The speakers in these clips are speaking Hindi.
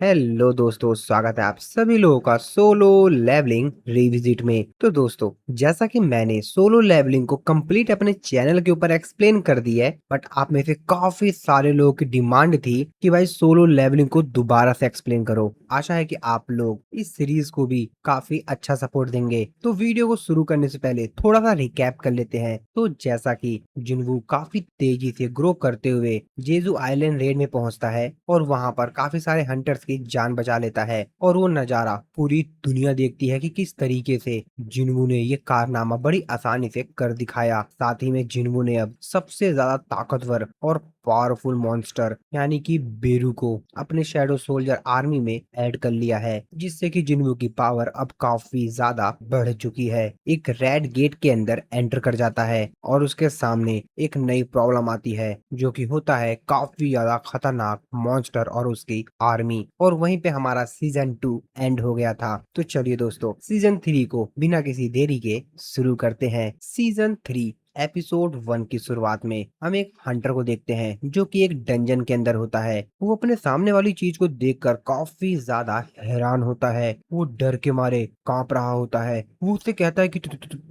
हेलो दोस्तों, स्वागत है आप सभी लोगों का सोलो लेवलिंग रिविजिट में। तो दोस्तों, जैसा कि मैंने सोलो लेवलिंग को कंप्लीट अपने चैनल के ऊपर एक्सप्लेन कर दिया है, बट आप में से काफी सारे लोगों की डिमांड थी कि भाई सोलो लेवलिंग को दोबारा से एक्सप्लेन करो। आशा है कि आप लोग इस सीरीज को भी काफी अच्छा सपोर्ट देंगे। तो वीडियो को शुरू करने से पहले थोड़ा सा रिकैप कर लेते हैं। तो जैसा कि जिन्वू काफी तेजी से ग्रो करते हुए जेजू आइलैंड रेड में पहुंचता है और वहां पर काफी सारे हंटर्स की जान बचा लेता है, और वो नजारा पूरी दुनिया देखती है कि किस तरीके से जिन्वू ने ये कारनामा बड़ी आसानी से कर दिखाया। साथ ही में जिन्वू ने अब सबसे ज्यादा ताकतवर और पावरफुल मॉन्स्टर यानी कि बेरू को अपने शैडो सोल्जर आर्मी में ऐड कर लिया है, जिससे कि जिन्वू की पावर अब काफी ज्यादा बढ़ चुकी है। एक रेड गेट के अंदर एंटर कर जाता है और उसके सामने एक नई प्रॉब्लम आती है, जो कि होता है काफी ज्यादा खतरनाक मॉन्स्टर और उसकी आर्मी। और वहीं पे हमारा सीजन 2 एंड हो गया था। तो चलिए दोस्तों, सीजन 3 को बिना किसी देरी के शुरू करते हैं। सीजन 3 एपिसोड 1 की शुरुआत में हम एक हंटर को देखते हैं, जो कि एक डंजन के अंदर होता है। वो अपने सामने वाली चीज को देखकर काफी ज्यादा हैरान होता है। वो डर के मारे कांप रहा होता है। वो उससे कहता है कि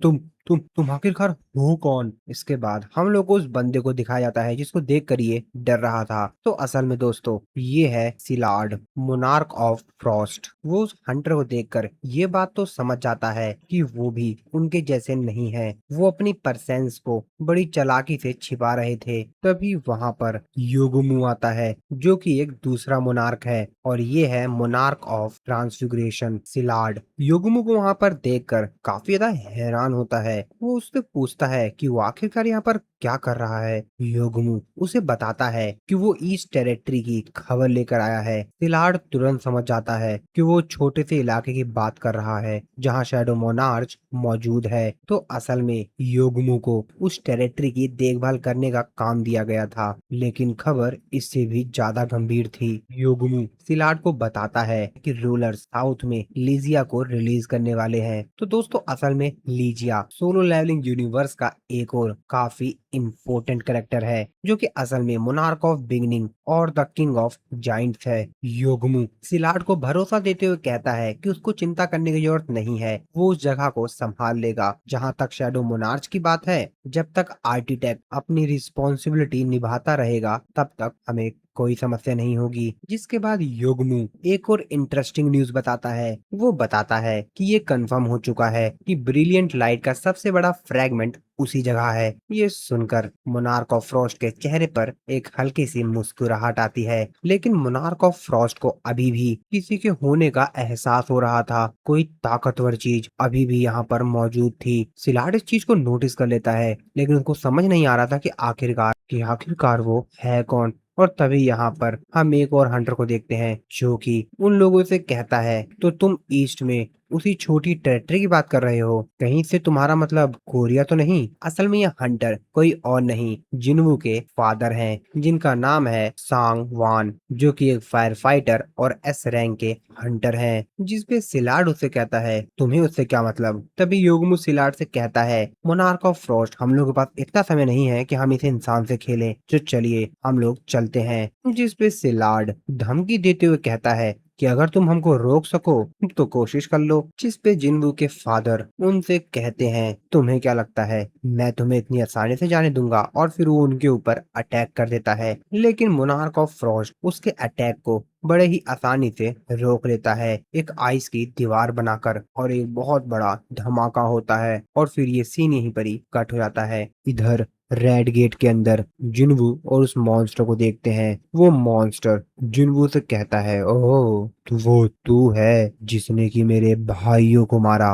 तुम आखिरकार हो कौन। इसके बाद हम लोग को उस बंदे को दिखाया जाता है जिसको देख कर ये डर रहा था। तो असल में दोस्तों, ये है सिलार्ड, मोनार्क ऑफ फ्रॉस्ट। वो उस हंटर को देखकर ये बात तो समझ जाता है कि वो भी उनके जैसे नहीं है। वो अपनी परसेंस को बड़ी चालाकी से छिपा रहे थे। तभी वहां पर योगुमु आता है, जो कि एक दूसरा मोनार्क है, और ये है मोनार्क ऑफ ट्रांसफिगरेशन सिलार्ड। योगुमु को वहां पर देखकर काफी ज्यादा हैरान होता है। वो उससे पूछता है कि वो आखिरकार यहाँ पर क्या कर रहा है। योगुमु उसे बताता है कि वो ईस्ट टेरिटरी की खबर लेकर आया है। सिलार्ड तुरंत समझ जाता है कि वो छोटे से इलाके की बात कर रहा है जहाँ शैडो मोनार्च मौजूद है। तो असल में योगुमु को उस टेरिटरी की देखभाल करने का काम दिया गया था, लेकिन खबर इससे भी ज्यादा गंभीर थी। योगुमु सिलार्ड को बताता है कि रूलर साउथ में लीजिया को रिलीज करने वाले हैं। तो दोस्तों, असल में लीजिया सोलो लेवलिंग यूनिवर्स का एक और काफी इम्पोर्टेंट कैरेक्टर है, जो कि असल में मोनार्क ऑफ बिगिनिंग और द किंग ऑफ जाइंट्स है। योगुमु सिलार्ड को भरोसा देते हुए कहता है कि उसको चिंता करने की जरूरत नहीं है, वो उस जगह को संभाल लेगा। जहां तक शैडो मोनार्च की बात है, जब तक आर्किटेक्ट अपनी रिस्पॉन्सिबिलिटी निभाता रहेगा तब तक हमें कोई समस्या नहीं होगी। जिसके बाद योगमू एक और इंटरेस्टिंग न्यूज बताता है। वो बताता है कि ये कंफर्म हो चुका है कि ब्रिलियंट लाइट का सबसे बड़ा फ्रैगमेंट उसी जगह है। ये सुनकर मोनार्क ऑफ फ्रॉस्ट के चेहरे पर एक हल्की सी मुस्कुराहट आती है, लेकिन मोनार्क ऑफ फ्रॉस्ट को अभी भी किसी के होने का एहसास हो रहा था। कोई ताकतवर चीज अभी भी यहाँ पर मौजूद थी। सिलाड इस चीज को नोटिस कर लेता है, लेकिन उनको समझ नहीं आ रहा था कि आखिरकार वो है कौन। और तभी यहाँ पर हम एक और हंटर को देखते हैं, जो कि उन लोगों से कहता है, तो तुम ईस्ट में उसी छोटी टेरिटरी की बात कर रहे हो, कहीं से तुम्हारा मतलब कोरिया तो नहीं। असल में ये हंटर कोई और नहीं, जिन्वू के फादर हैं, जिनका नाम है सांग वान, जो कि एक फायर फाइटर और एस रैंक के हंटर हैं। जिसपे सिलार्ड उससे कहता है, तुम्हें उससे क्या मतलब। तभी योगमू सिलार्ड से कहता है, मोनार्क ऑफ फ्रॉस्ट, हम लोग के पास इतना समय नहीं है कि हम इसे इंसान से खेलें, तो चलिए हम लोग चलते हैं। जिसपे सिलार्ड धमकी देते हुए कहता है कि अगर तुम हमको रोक सको तो कोशिश कर लो। जिसपे जिन्वू के फादर उनसे कहते हैं, तुम्हें क्या लगता है मैं तुम्हें इतनी आसानी से जाने दूंगा। और फिर वो उनके ऊपर अटैक कर देता है, लेकिन मोनार्क ऑफ फ्रॉस्ट उसके अटैक को बड़े ही आसानी से रोक लेता है, एक आइस की दीवार बनाकर। और एक बहुत बड़ा धमाका होता है, और फिर ये सीन यहीं पर ही कट हो जाता है। इधर रेड गेट के अंदर जिन्वू और उस मॉन्स्टर को देखते हैं। वो मॉन्स्टर जिन्वू से कहता है, ओह तो वो तू है जिसने कि मेरे भाइयों को मारा।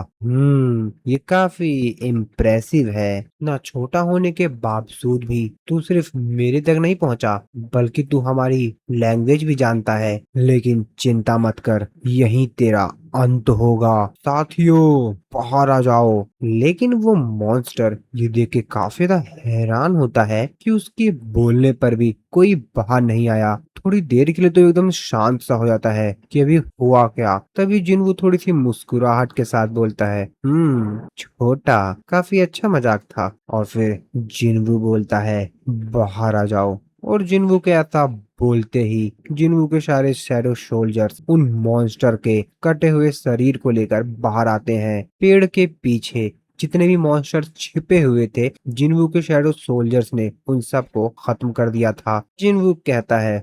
ये काफी इम्प्रेसिव है। ना छोटा होने के बावजूद भी तू सिर्फ मेरे तक नहीं पहुंचा, बल्कि तू हमारी लैंग्वेज भी जानता है। लेकिन चिंता मत कर, यही तेरा अंत होगा। साथियों बाहर आ जाओ। लेकिन वो मॉन्स्टर ये देख के काफी ज्यादा हैरान होता है कि उसके बोलने पर भी कोई बाहर नहीं आया। थोड़ी देर के लिए तो एकदम शांत सा हो जाता है कि अभी हुआ क्या। तभी जिन्वू थोड़ी सी मुस्कुराहट के साथ बोलता है, छोटा, काफी अच्छा मजाक था। और फिर जिन्वू बोलता है, बाहर आ जाओ। और जिन्वू के ऐसा बोलते ही जिन्वू के सारे शैडो सोल्जर्स उन मॉन्स्टर के कटे हुए शरीर को लेकर बाहर आते हैं। पेड़ के पीछे जितने भी मॉन्स्टर छिपे हुए थे, जिन्वू के शैडो सोल्जर्स ने उन सबको खत्म कर दिया था। जिन्वू कहता है,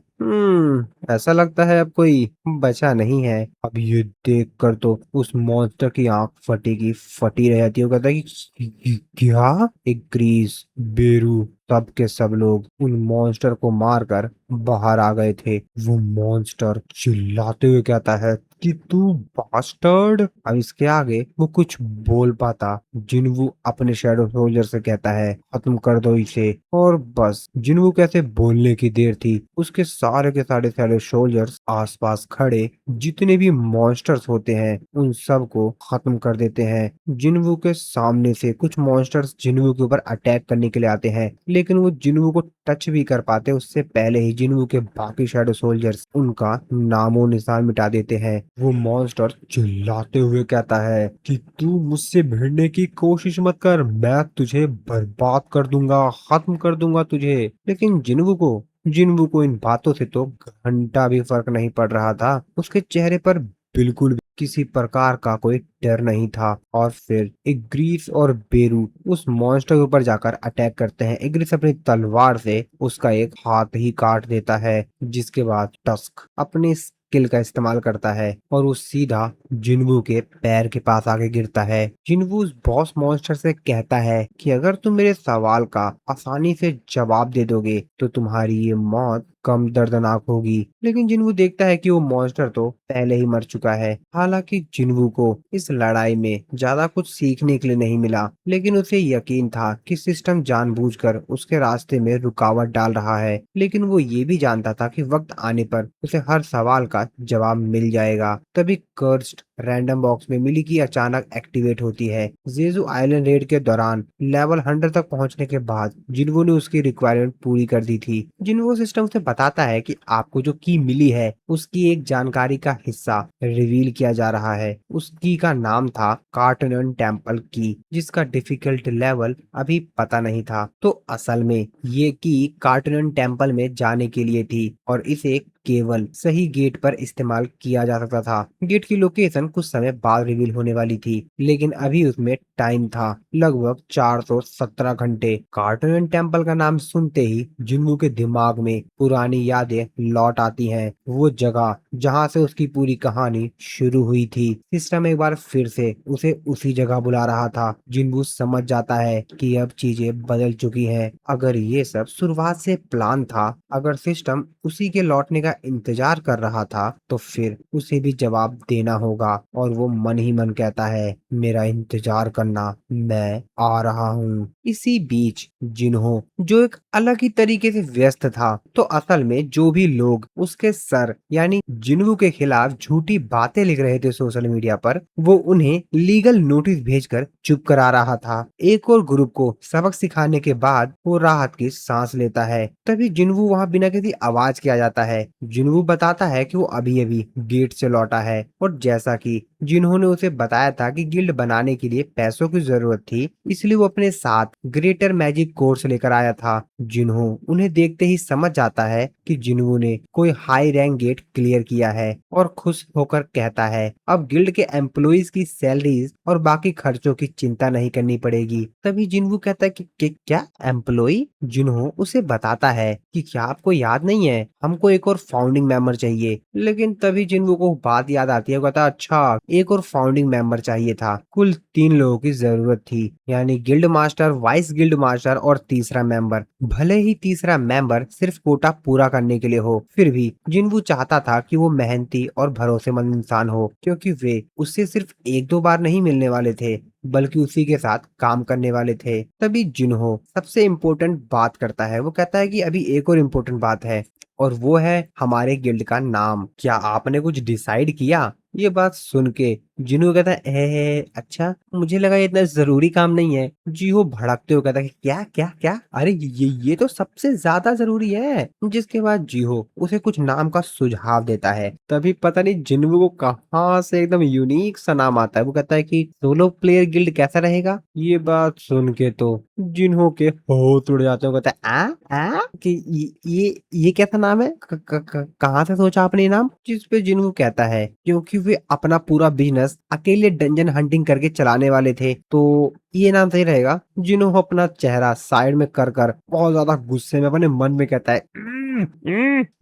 ऐसा लगता है अब कोई बचा नहीं है। अब ये देख कर तो उस मॉन्स्टर की आंख फटी की फटी रह जाती है। वो कहता है कि क्या? एक ग्रीस, बेरू, सब के सब लोग उन मॉन्स्टर को मारकर बाहर आ गए थे। वो मॉन्स्टर चिल्लाते हुए कहता है कि तू बास्टर्ड। अब इसके आगे वो कुछ बोल पाता। जिन्वू अपने शैडो सोल्जर से कहता है, खत्म कर दो इसे। और बस जिन्वू कैसे बोलने की देर थी, उसके सारे के सारे शैडो सोल्जर्स आसपास खड़े जितने भी मॉन्स्टर्स होते हैं उन सब को खत्म कर देते हैं। जिन्वू के सामने से कुछ मॉन्स्टर्स जिन्वू के ऊपर अटैक करने के लिए आते हैं, लेकिन वो जिन्वू को टच भी कर पाते उससे पहले ही जिन्वू के बाकी शैडो सोल्जर्स उनका नामो निशान मिटा देते हैं। वो मॉन्स्टर चिल्लाते हुए कहता है कि तू मुझसे भिड़ने की कोशिश मत कर, मैं तुझे बर्बाद कर दूंगा, खत्म कर दूंगा तुझे। लेकिन जिन्वू को इन बातों से तो घंटा भी फर्क नहीं पड़ रहा था। उसके चेहरे पर बिल्कुल भी किसी प्रकार का कोई डर नहीं था। और फिर इग्रिस और बेरू उस मॉन्स्टर के ऊपर जाकर अटैक करते हैं। इग्रिस अपनी तलवार से उसका एक हाथ ही काट देता है, जिसके बाद टस्क अपनी स्किल का इस्तेमाल करता है और वो सीधा जिन्वू के पैर के पास आके गिरता है। जिन्वू उस बॉस मॉन्स्टर से कहता है कि अगर तुम मेरे सवाल का आसानी से जवाब दे दोगे तो तुम्हारी ये मौत कम दर्दनाक होगी। लेकिन जिन्वू देखता है कि वो मॉन्स्टर तो पहले ही मर चुका है। हालांकि जिन्वू को इस लड़ाई में ज्यादा कुछ सीखने के लिए नहीं मिला, लेकिन उसे यकीन था कि सिस्टम जानबूझकर उसके रास्ते में रुकावट डाल रहा है। लेकिन वो ये भी जानता था कि वक्त आने पर उसे हर सवाल का जवाब मिल जाएगा। तभी कर्स्ड रैंडम बॉक्स में मिली की अचानक एक्टिवेट होती है। जेजू आइलैंड रेड के दौरान लेवल 100 तक पहुंचने के बाद जिन्वू ने उसकी रिक्वायरमेंट पूरी कर दी थी। जिन्वू सिस्टम से बताता है कि आपको जो की मिली है उसकी एक जानकारी का हिस्सा रिवील किया जा रहा है। उस की का नाम था कार्टनन टेम्पल की, जिसका डिफिकल्ट लेवल अभी पता नहीं था। तो असल में ये की कार्टनन टेम्पल में जाने के लिए थी और इसे केवल सही गेट पर इस्तेमाल किया जा सकता था। गेट की लोकेशन कुछ समय बाद रिवील होने वाली थी, लेकिन अभी उसमें टाइम था लगभग 417 घंटे। कार्टून टेम्पल का नाम सुनते ही जिन्वू के दिमाग में पुरानी यादें लौट आती हैं। वो जगह जहां से उसकी पूरी कहानी शुरू हुई थी। सिस्टम एक बार फिर से उसे उसी जगह बुला रहा था। जिन्वू समझ जाता है कि अब चीजें बदल चुकी हैं। अगर ये सब शुरुआत से प्लान था, अगर सिस्टम उसी के लौटने का इंतजार कर रहा था, तो फिर उसे भी जवाब देना होगा। और वो मन ही मन कहता है, मेरा इंतजार करना, मैं आ रहा हूँ। इसी बीच जिन्हो जो एक अलग ही तरीके से व्यस्त था, तो असल में जो भी लोग उसके सर यानी जिन्हो के खिलाफ झूठी बातें लिख रहे थे सोशल मीडिया पर, वो उन्हें लीगल नोटिस भेजकर चुप करा रहा था। एक और ग्रुप को सबक सिखाने के बाद वो राहत की सांस लेता है। तभी जिन्वू वहां बिना किसी आवाज के आ जाता है। जिन्वू बताता है कि वो अभी अभी गेट से लौटा है और जैसा कि जिन्होंने उसे बताया था कि गिल्ड बनाने के लिए पैसों की जरूरत थी, इसलिए वो अपने साथ ग्रेटर मैजिक कोर्स लेकर आया था। जिन्हो उन्हें देखते ही समझ जाता है कि जिन्वू ने कोई हाई रैंक गेट क्लियर किया है और खुश होकर कहता है अब गिल्ड के एम्प्लॉइज की सैलरीज और बाकी खर्चों की चिंता नहीं करनी पड़ेगी। तभी जिन्वू कहता है कि क्या एम्प्लॉय? जिन्हो उसे बताता है कि क्या आपको याद नहीं है, हमको एक और फाउंडिंग मेंबर चाहिए। लेकिन तभी जिन्वू को बात याद आती है। वो कहता अच्छा, एक और फाउंडिंग मेंबर चाहिए था। कुल 3 लोगों की जरूरत थी, यानी guild master, vice guild master और तीसरा मेंबर। भले ही तीसरा मेंबर सिर्फ कोटा पूरा करने के लिए हो, फिर भी जिन्वू चाहता था कि वो मेहनती और भरोसेमंद इंसान हो, क्योंकि वे उससे सिर्फ एक दो बार नहीं मिलने वाले थे, बल्कि उसी के साथ काम करने वाले थे। तभी जिन्हो सबसे इम्पोर्टेंट बात करता है। वो कहता है कि अभी एक और इम्पोर्टेंट बात है, और वो है हमारे गिल्ड का नाम। क्या आपने कुछ डिसाइड किया ये बात सुन के जिन्हों कहता है अच्छा मुझे लगा ये इतना जरूरी काम नहीं है। जीहो भड़कते हुए कहता है कि क्या क्या क्या, अरे ये तो सबसे ज्यादा जरूरी है। जिसके बाद जीहो उसे कुछ नाम का सुझाव देता है। तभी पता नहीं जिन्हों को कहाँ से एकदम यूनिक सा नाम आता है। वो कहता है कि सोलो प्लेयर गिल्ड कैसा रहेगा। ये बात सुन के तो जिन्हों के होठ उड़ जाते हैं। कहता है आ कि ये कैसा नाम है, कहाँ से सोचा आपने ये नाम। जिस पे जिन्हों कहता है क्योंकि वे अपना पूरा बिजनेस अकेले डंजन हंटिंग करके चलाने वाले थे, तो ये नाम सही रहेगा। जिन्हों अपना चेहरा साइड में कर कर बहुत ज्यादा गुस्से में अपने मन में कहता है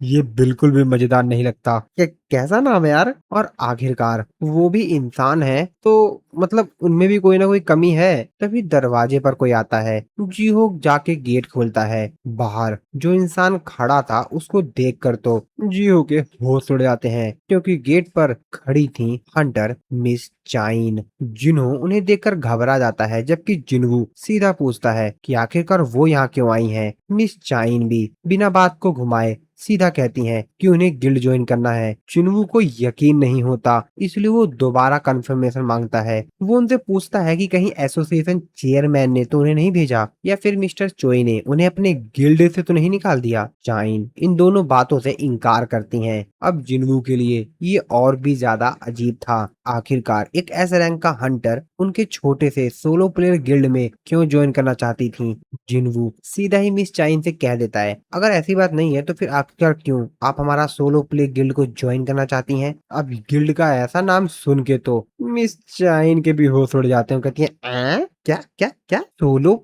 ये बिल्कुल भी मजेदार नहीं लगता। कैसा नाम है यार। और आखिरकार वो भी इंसान है, तो मतलब उनमें भी कोई ना कोई कमी है। तभी दरवाजे पर कोई आता है। जीहो जाके गेट खोलता है। बाहर जो इंसान खड़ा था उसको देखकर तो जीहो के होश उड़ जाते हैं, क्योंकि गेट पर खड़ी थी हंटर मिस चाइन। जिन्हो उन्हें देखकर घबरा जाता है, जबकि जिन्हू सीधा पूछता है कि आखिरकार वो यहाँ क्यों आई हैं। मिस चाइन भी बिना बात को घुमाए सीधा कहती हैं कि उन्हें गिल्ड ज्वाइन करना है। चिनवू को यकीन नहीं होता, इसलिए वो दोबारा कंफर्मेशन मांगता है। वो उनसे पूछता है कि कहीं एसोसिएशन चेयरमैन ने तो उन्हें नहीं भेजा, या फिर मिस्टर चोई ने उन्हें अपने गिल्ड से तो नहीं निकाल दिया। चाइन इन दोनों बातों से इनकार करती हैं। अब जिनवू के लिए ये और भी ज्यादा अजीब था। आखिरकार एक एस रैंक का हंटर उनके छोटे से सोलो प्लेयर गिल्ड में क्यों ज्वाइन करना चाहती थी। जिनवू सीधा ही मिस चाइन से कह देता है, अगर ऐसी बात नहीं है तो फिर आखिरकार क्यों आप हमारा सोलो प्ले गिल्ड को ज्वाइन करना चाहती हैं। अब गिल्ड का ऐसा नाम सुन के तो मिस चाइन के भी होश उड़ जाते हैं। कहती है क्या क्या क्या, सोलो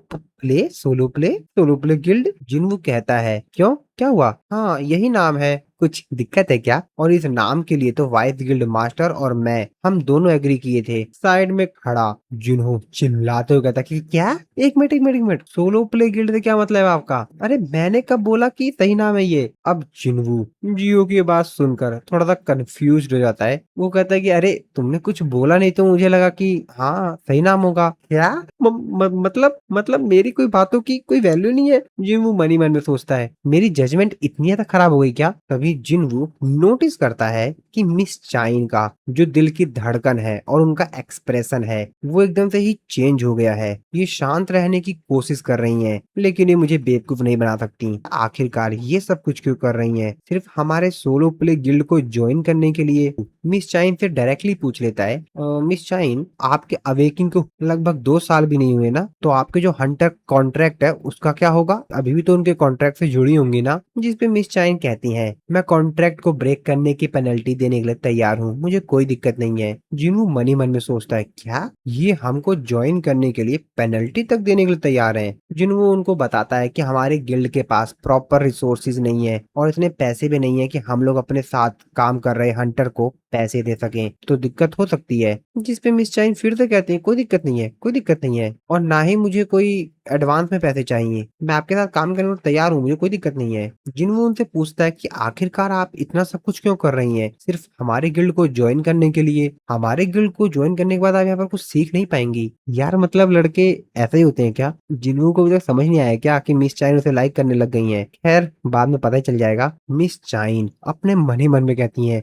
प्ले गिल्ड। जिनवू कहता है क्यों, क्या हुआ। हाँ यही नाम है, कुछ दिक्कत है क्या। और इस नाम के लिए तो वाइस गिल्ड मास्टर और मैं हम दोनों एग्री किए थे। साइड में खड़ा जिन्हों चिल्लाते हुए कहता कि क्या, एक मिनट सोलो प्ले गिल्ड से क्या मतलब है आपका। अरे मैंने कब बोला कि सही नाम है ये। अब जिन्हू जियो की बात सुनकर थोड़ा सा कंफ्यूज हो जाता है। वो कहता है कि अरे तुमने कुछ बोला नहीं तो मुझे लगा कि हाँ सही नाम होगा। क्या मतलब मेरी कोई बातों की कोई वैल्यू नहीं है। जिन्हू मनी मन में सोचता है मेरी जजमेंट इतनी ज्यादा खराब हो गई क्या। तभी जिन्हू नोटिस करता है कि मिस चाइन का जो दिल की धड़कन है और उनका एक्सप्रेशन है वो एकदम से ही चेंज हो गया है। ये शांत रहने की कोशिश कर रही हैं, लेकिन ये मुझे बेवकूफ नहीं बना सकती। आखिरकार ये सब कुछ क्यों कर रही हैं, सिर्फ हमारे सोलो प्ले गिल्ड को ज्वाइन करने के लिए। मिस चाइन से डायरेक्टली पूछ लेता है, मिस चाइन आपके अवेकिंग को लगभग 2 साल भी नहीं हुए ना, तो आपके जो हंटर कॉन्ट्रैक्ट है उसका क्या होगा। अभी भी तो उनके कॉन्ट्रैक्ट से जुड़ी होंगी ना। जिसपे मिस चाइन कहती हैं मैं कॉन्ट्रैक्ट को ब्रेक करने की पेनल्टी देने के लिए तैयार हूँ, मुझे कोई दिक्कत नहीं है। जिन्हू मनी मन में सोचता है क्या ये हमको ज्वाइन करने के लिए पेनल्टी तक देने के लिए तैयार है। जिन्हू उनको बताता है कि हमारे गिल्ड के पास प्रॉपर रिसोर्सेज नहीं है और इतने पैसे भी नहीं है कि हम लोग अपने साथ काम कर रहे हंटर को पैसे दे सकें, तो दिक्कत हो सकती है। जिसपे मिस चाइन फिर से कहते हैं कोई दिक्कत नहीं है, कोई दिक्कत नहीं है, और ना ही मुझे कोई एडवांस में पैसे चाहिए। मैं आपके साथ काम करने को तैयार हूँ, मुझे कोई दिक्कत नहीं है। जिन्हों उनसे पूछता है कि आखिरकार आप इतना सब कुछ क्यों कर रही हैं, सिर्फ हमारे गिल्ड को ज्वाइन करने के लिए। हमारे गिल्ड को ज्वाइन करने के बाद आप यहाँ पर कुछ सीख नहीं पाएंगी। यार मतलब लड़के ऐसे ही होते हैं क्या। जिन्हों को अभी तक समझ नहीं आया क्या कि मिस चाइन उसे लाइक करने लग गई हैं। खैर बाद में पता ही चल जाएगा। मिस चाइन अपने मन ही मन में कहती हैं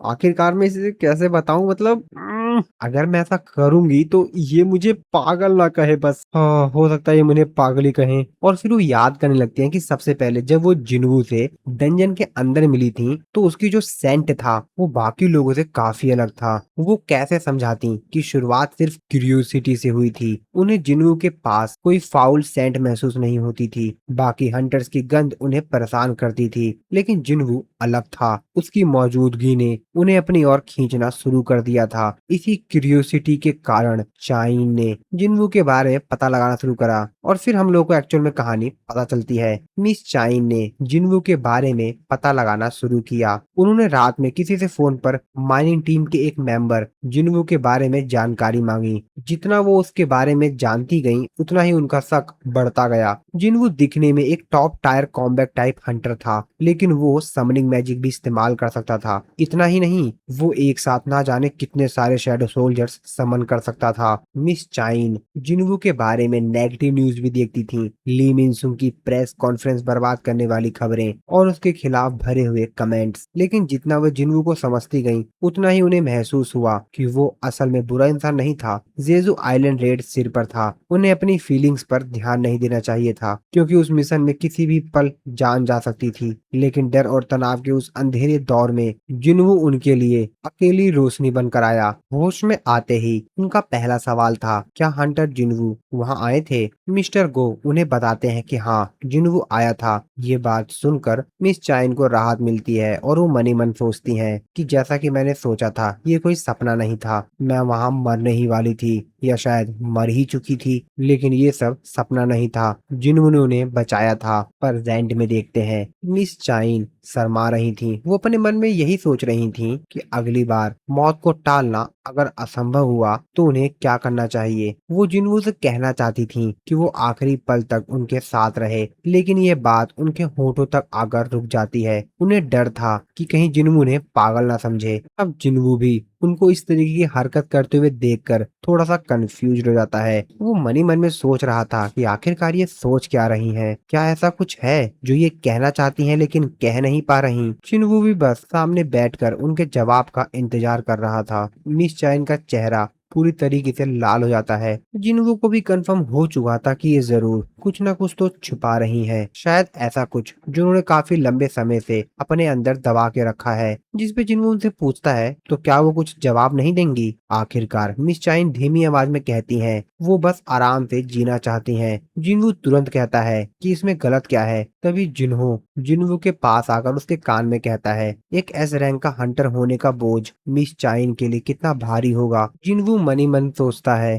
आखिरकार मैं इसे कैसे बताऊं, मतलब अगर मैं ऐसा करूंगी तो ये मुझे पागल ना कहे बस। हाँ हो सकता है ये मुझे पागल ही कहें। और फिर वो याद करने लगते हैं कि सबसे पहले जब वो जिन्हू से डंजन के अंदर मिली थी तो उसकी जो सेंट था वो बाकी लोगों से काफी अलग था। वो कैसे समझाती कि शुरुआत सिर्फ क्यूरियोसिटी से हुई थी। उन्हें जिन्हू के पास कोई फाउल सेंट महसूस नहीं होती थी। बाकी हंटर्स की गंध उन्हें परेशान करती थी, लेकिन जिन्हू अलग था। उसकी मौजूदगी ने उन्हें अपनी ओर खींचना शुरू कर दिया था। इसी क्यूरियोसिटी के कारण चाइन ने जिन्हू के बारे में पता लगाना शुरू करा, और फिर हम लोग को एक्चुअल में कहानी पता चलती है। मिस चाइन ने जिन्हू के बारे में पता लगाना शुरू किया। उन्होंने रात में किसी से फोन पर माइनिंग टीम के एक मेंबर जिन्हू के बारे में जानकारी मांगी। जितना वो उसके बारे में जानती गई उतना ही उनका शक बढ़ता गया। जिन्हू दिखने में एक top tier combat type Hunter था, लेकिन वो समनिंग मैजिक भी इस्तेमाल कर सकता था। इतना ही नहीं, वो एक साथ ना जाने कितने सारे शैडो शैडो सोल्जर्स समन कर सकता था। मिस चाइन जिन्वू के बारे में नेगेटिव न्यूज भी देखती थी, ली मिनसुंग की प्रेस कॉन्फ्रेंस बर्बाद करने वाली खबरें और उसके खिलाफ भरे हुए कमेंट्स। लेकिन जितना वो जिन्वू को समझती गई उतना ही उन्हें महसूस हुआ कि वो असल में बुरा इंसान नहीं था। जेजू आइलैंड रेड सिर पर था, उन्हें अपनी फीलिंग्स पर ध्यान नहीं देना चाहिए था क्योंकि उस मिशन में किसी भी पल जान जा सकती थी। लेकिन डर और तनाव के उस अंधेरे दौर में जिन्वू उनके लिए अकेली रोशनी बनकर आया। होश में आते ही उनका पहला सवाल था, क्या हंटर जिन्वू वहां आए थे? मिस्टर गो उन्हें बताते हैं कि हाँ, जिन्वू आया था। ये बात सुनकर मिस चाइन को राहत मिलती है और वो मनी मन सोचती हैं कि जैसा कि मैंने सोचा था, ये कोई सपना नहीं था, मैं वहां मरने ही वाली थी या शायद मर ही चुकी थी। लेकिन ये सब सपना नहीं था, जिन्होंने उन्हें बचाया था। पर जेंट में देखते हैं मिस चाइन शर्मा रही थी। वो अपने मन में यही सोच रही थी कि अगली बार मौत को टालना अगर असंभव हुआ तो उन्हें क्या करना चाहिए। वो जिन्वू से कहना चाहती थी कि वो आखिरी पल तक उनके साथ रहे, लेकिन ये बात उनके होठों तक आकर रुक जाती है। उन्हें डर था कि कहीं जिन्वू उन्हें पागल ना समझे। अब जिन्वू भी उनको इस तरीके की हरकत करते हुए देखकर थोड़ा सा कंफ्यूज हो जाता है। वो मनी मन में सोच रहा था कि आखिरकार ये सोच क्या रही हैं? क्या ऐसा कुछ है जो ये कहना चाहती हैं लेकिन कह नहीं पा रही? चिनवू भी बस सामने बैठकर उनके जवाब का इंतजार कर रहा था। मिस चाइन का चेहरा पूरी तरीके से लाल हो जाता है। जिन्वू को भी कंफर्म हो चुका था कि ये जरूर कुछ ना कुछ तो छुपा रही हैं। शायद ऐसा कुछ जो उन्होंने काफी लंबे समय से अपने अंदर दबा के रखा है। जिस पे जिन्वू उनसे पूछता है तो क्या वो कुछ जवाब नहीं देंगी? आखिरकार मिस चाइन धीमी आवाज में कहती हैं वो बस आराम से जीना चाहती हैं। जिन्वू तुरंत कहता है कि इसमें गलत क्या है। तभी जिन्हो जिन्वू के पास आकर उसके कान में कहता है, एक एस रैंक का हंटर होने का बोझ मिस चाइन के लिए कितना भारी होगा। जिन्वू मनी मन सोचता है,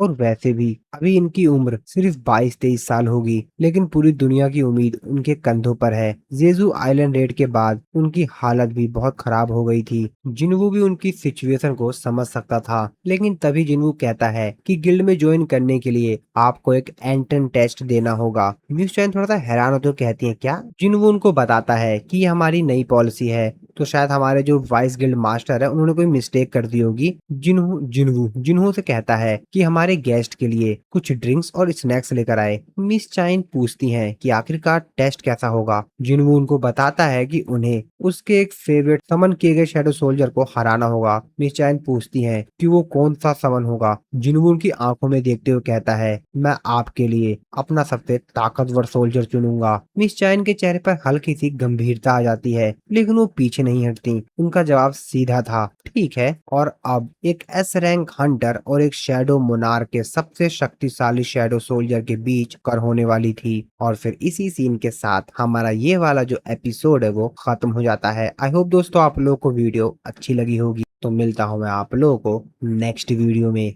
और वैसे भी अभी इनकी उम्र सिर्फ 22-23 साल होगी, लेकिन पूरी दुनिया की उम्मीद उनके कंधों पर है। जेजू आइलैंड रेड के बाद उनकी हालत भी बहुत खराब हो गई थी। जिन्वू भी उनकी सिचुएशन को समझ सकता था, लेकिन तभी जिन्वू कहता है कि गिल्ड में ज्वाइन करने के लिए आपको एक एंट्रेंस टेस्ट देना होगा। मिस चैन थोड़ा सा हैरान होते हुए कहती है, क्या? जिन्वू उनको बताता है कि ये हमारी नई पॉलिसी है, तो शायद हमारे जो वाइस गिल्ड मास्टर है उन्होंने कोई मिस्टेक कर दी होगी। जिन्हू से कहता है कि हमारे गेस्ट के लिए कुछ ड्रिंक्स और स्नैक्स लेकर आए। मिस चाइन पूछती हैं कि आखिरकार टेस्ट कैसा होगा। जिन्हू उनको बताता है कि उन्हें उसके एक फेवरेट समन किए गए शैडो सोल्जर को हराना होगा। मिस चाइन पूछती हैं कि वो कौन सा समन होगा। जिन्हू उनकी आंखों में देखते हुए कहता है, मैं आपके लिए अपना सबसे ताकतवर सोल्जर चुनूंगा। मिस चाइन के चेहरे पर हल्की सी गंभीरता आ जाती है, लेकिन वो पीछे नहीं हटती। उनका जवाब सीधा था, ठीक है। और अब एक एस रैंक हंटर और एक शैडो मोनार्क के सबसे शक्तिशाली शैडो सोल्जर के बीच कर होने वाली थी। और फिर इसी सीन के साथ हमारा ये वाला जो एपिसोड है वो खत्म हो जाता है। आई होप दोस्तों आप लोगों को वीडियो अच्छी लगी होगी। तो मिलता हूँ मैं आप लोगों को नेक्स्ट वीडियो में।